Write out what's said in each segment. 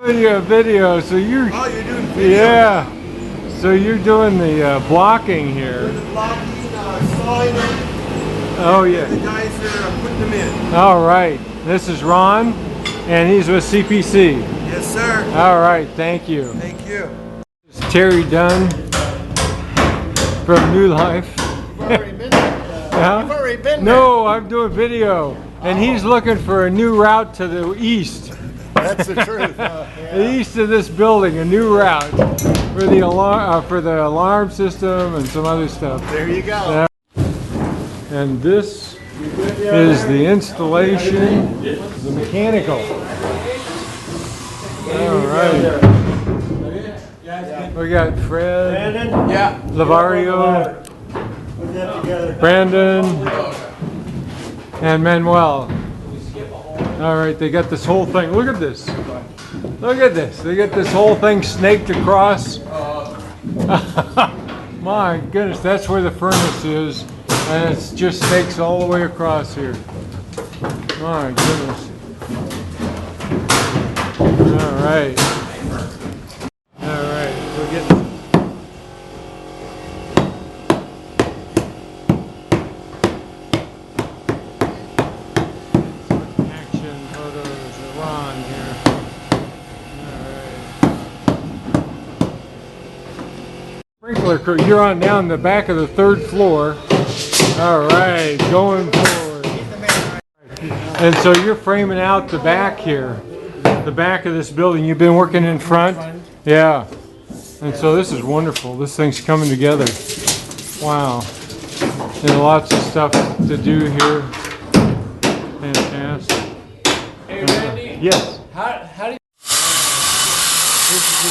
Video. So you're. Oh, you're doing video. Yeah. So you're doing the blocking here. The blocking, sawing them. Oh yeah. The guys are putting them in. All right. This is Ron, and he's with CPC. Yes, sir. All right. Thank you. Thank you. It's Terry Dunn from New Life. You've already been there. You've already been there. No, I'm doing video, and he's looking for a new route to the east. That's the truth. The east of this building, a new route for the alarm system and some other stuff. There you go. And this is the installation, the mechanical. All right. We got Fred, Lavario, Brandon, and Manuel. All right, they got this whole thing. Look at this. Look at this. They got this whole thing snaked across. My goodness, that's where the furnace is. And it's just snakes all the way across here. My goodness. All right. All right, we'll get. Action photos of Ron here. All right. Sprinkler crew, you're on down the back of the 3rd floor. All right, going forward. And so you're framing out the back here, the back of this building. You've been working in front? Yeah. And so this is wonderful. This thing's coming together. Wow. And lots of stuff to do here. Fantastic. Hey Randy. Yes. How do you... This is the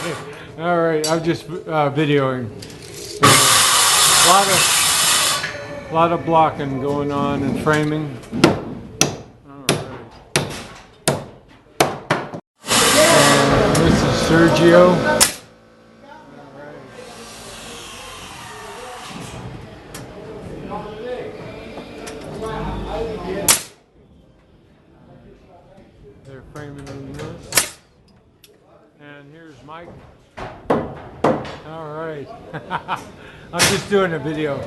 scene. All right, I'm just videoing. A lot of blocking going on and framing. All right. And this is Sergio. They're framing in this. And here's Mike. All right. I'm just doing a video.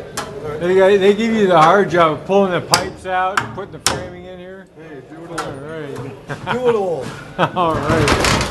They give you the hard job of pulling the pipes out and putting the framing in here. Hey, do it all. All right. Do it all. All right.